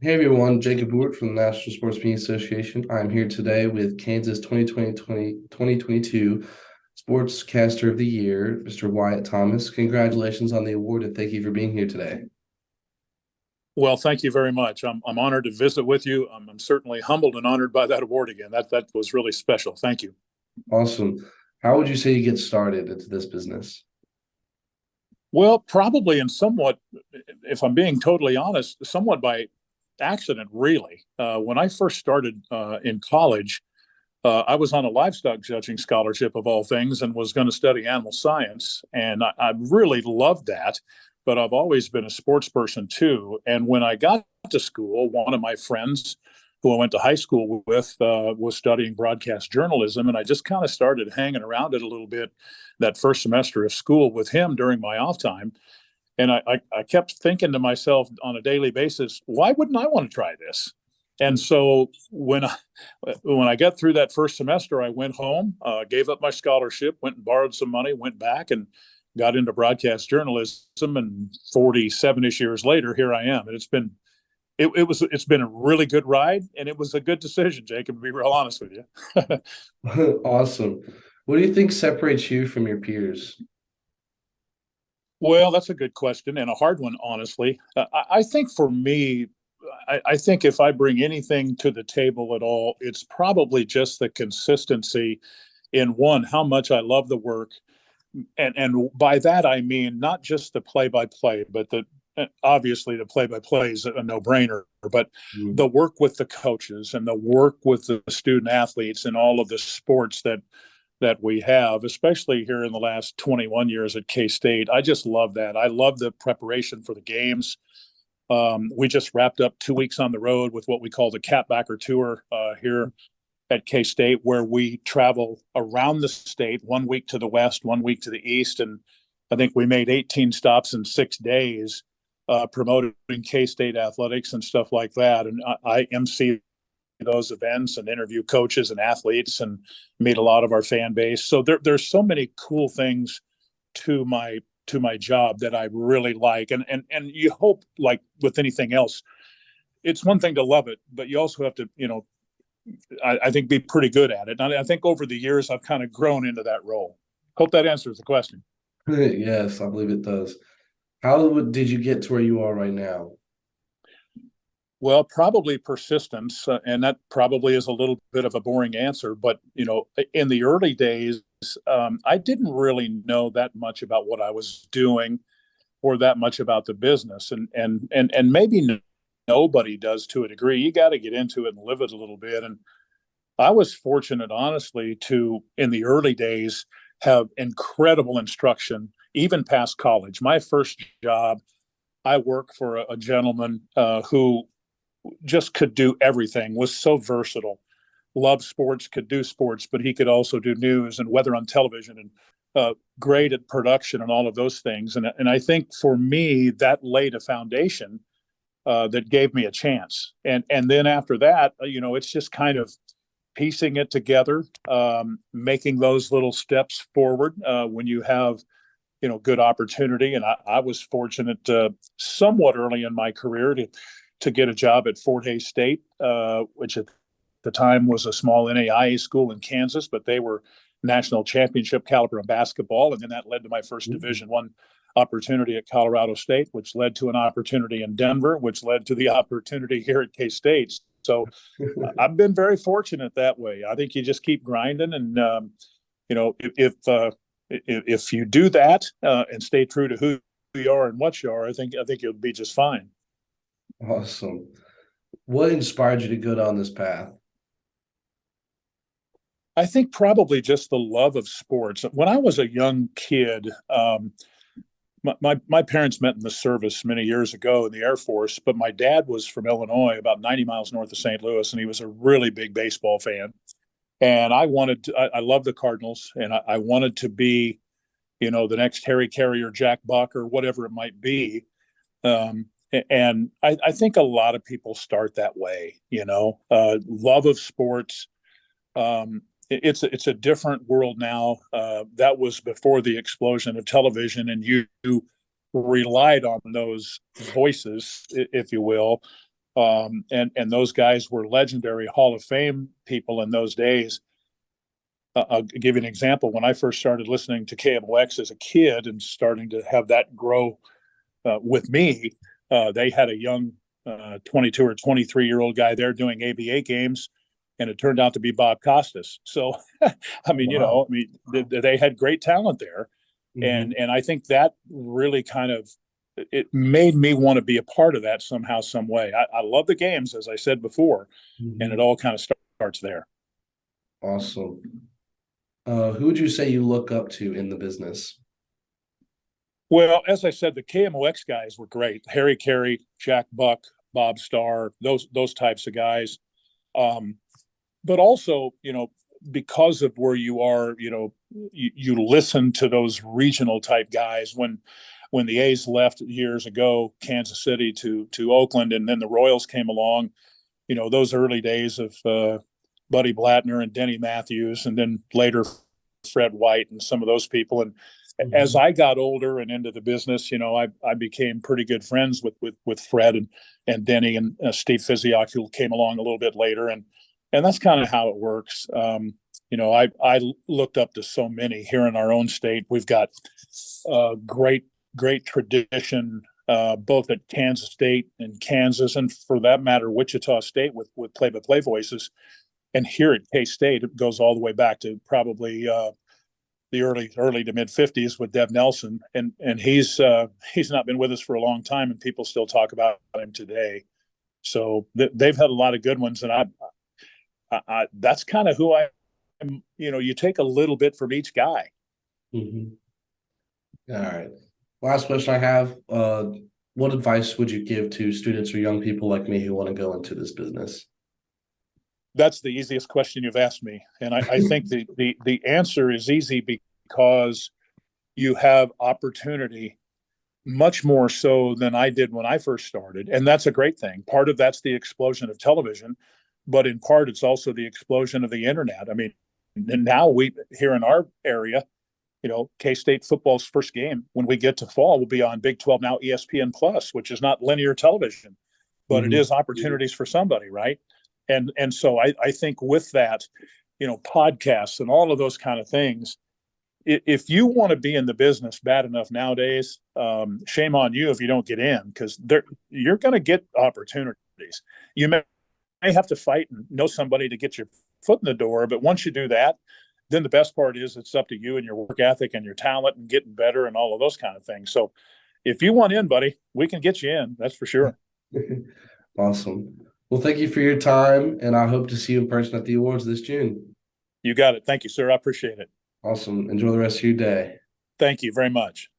Hey everyone, Jacob Wuwert from the National Sports Media Association. I'm here today with Kansas 2022 Sportscaster of the Year, Mr. Wyatt Thomas. Congratulations on the award and thank you for being here today. Well, thank you very much. I'm honored to visit with you. I'm certainly humbled and honored by that award again. That was really special. Thank you. Awesome. How would you say you get started into this business? Well, probably and somewhat, if I'm being totally honest, somewhat by accident, really. When I first started in college, I was on a livestock judging scholarship of all things and was going to study animal science. And I really loved that. But I've always been a sports person too. And when I got to school, one of my friends who I went to high school with was studying broadcast journalism. And I just kind of started hanging around it a little bit that first semester of school with him during my off time. And I kept thinking to myself on a daily basis, why wouldn't I want to try this? And so when I got through that first semester, I went home, gave up my scholarship, went and borrowed some money, went back and got into broadcast journalism. And 47-ish years later, here I am. And it's been a really good ride, and it was a good decision, Jacob, to be real honest with you. Awesome. What do you think separates you from your peers? Well, that's a good question and a hard one, honestly. I think for me, I think if I bring anything to the table at all, it's probably just the consistency in one, how much I love the work. And by that, I mean not just the play by play, but obviously the play by play is a no brainer, but Mm. the work with the coaches and the work with the student athletes and all of the sports that we have, especially here in the last 21 years at K-State. I just love that. I love the preparation for the games. We just wrapped up 2 weeks on the road with what we call the Catbacker Tour here at K-State, where we travel around the state, 1 week to the west, 1 week to the east. And I think we made 18 stops in 6 days promoting K-State athletics and stuff like that. And I MC those events and interview coaches and athletes and meet a lot of our fan base. So there's so many cool things to my job that I really like. And you hope, like with anything else, it's one thing to love it, but you also have to, I think be pretty good at it. And I think over the years I've kind of grown into that role. Hope that answers the question. Yes, I believe it does. Did you get to where you are right now? Well, probably persistence, and that probably is a little bit of a boring answer. But in the early days, I didn't really know that much about what I was doing, or that much about the business, and maybe nobody does to a degree. You got to get into it and live it a little bit. And I was fortunate, honestly, to in the early days have incredible instruction, even past college. My first job, I worked for a gentleman who just could do everything, was so versatile, loved sports, could do sports, but he could also do news and weather on television and great at production and all of those things. And I think for me, that laid a foundation that gave me a chance. And then after that, it's just kind of piecing it together, making those little steps forward when you have good opportunity. And I was fortunate somewhat early in my career to get a job at Fort Hays State, which at the time was a small NAIA school in Kansas, but they were national championship caliber in basketball. And then that led to my first Division I opportunity at Colorado State, which led to an opportunity in Denver, which led to the opportunity here at K-State. So I've been very fortunate that way. I think you just keep grinding, and if you do that and stay true to who you are and what you are, I think you'll be just fine. Awesome. What inspired you to go down this path? I think probably just the love of sports. When I was a young kid, my parents met in the service many years ago in the Air Force, but my dad was from Illinois, about 90 miles north of St. Louis, and he was a really big baseball fan. And I love the Cardinals, and I wanted to be, the next Harry Carey or Jack Buck or whatever it might be. Um, and I think a lot of people start that way, love of sports. It's a different world now. That was before the explosion of television, and you relied on those voices, if you will, And those guys were legendary Hall of Fame people in those days. I'll give you an example. When I first started listening to KMOX as a kid and starting to have that grow with me, they had a young 22 or 23-year-old guy there doing ABA games, and it turned out to be Bob Costas. So, I mean, Wow. they had great talent there, Mhm. and I think that really kind of it made me want to be a part of that somehow, some way. I love the games, as I said before, and it Mhm. all kind of starts there. Awesome. Who would you say you look up to in the business? Well, as I said, the KMOX guys were great. Harry Carey, Jack Buck, Bob Starr, those types of guys. Um, but also, because of where you are, you listen to those regional type guys. When the A's left years ago, Kansas City to Oakland, and then the Royals came along, those early days of Buddy Blattner and Denny Matthews, and then later Fred White and some of those people. And as Mhm. I got older and into the business, I became pretty good friends with Fred and Denny and Steve Physiok, who came along a little bit later. And that's kind of how it works. I looked up to so many here in our own state. We've got great tradition, both at Kansas State and Kansas, and for that matter, Wichita State with play-by-play voices. And here at K-State, it goes all the way back to probably the early to mid '50s with Dev Nelson, and he's not been with us for a long time, and people still talk about him today. So they've had a lot of good ones, and I that's kind of who I am. You take a little bit from each guy. Mhm. All right. Last question I have. What advice would you give to students or young people like me who want to go into this business? That's the easiest question you've asked me, and I think the answer is easy because you have opportunity much more so than I did when I first started. And that's a great thing. Part of that's the explosion of television, but in part, it's also the explosion of the internet. I mean, and now we here in our area, K-State football's first game when we get to fall will be on Big 12 now ESPN Plus, which is not linear television, but it Mhm. is opportunities for somebody, right? And so I think with that, podcasts and all of those kind of things, if you want to be in the business bad enough nowadays, shame on you if you don't get in, because you're going to get opportunities. You may have to fight and know somebody to get your foot in the door, but once you do that, then the best part is it's up to you and your work ethic and your talent and getting better and all of those kind of things. So if you want in, buddy, we can get you in. That's for sure. Awesome. Well, thank you for your time, and I hope to see you in person at the awards this June. You got it. Thank you, sir. I appreciate it. Awesome. Enjoy the rest of your day. Thank you very much.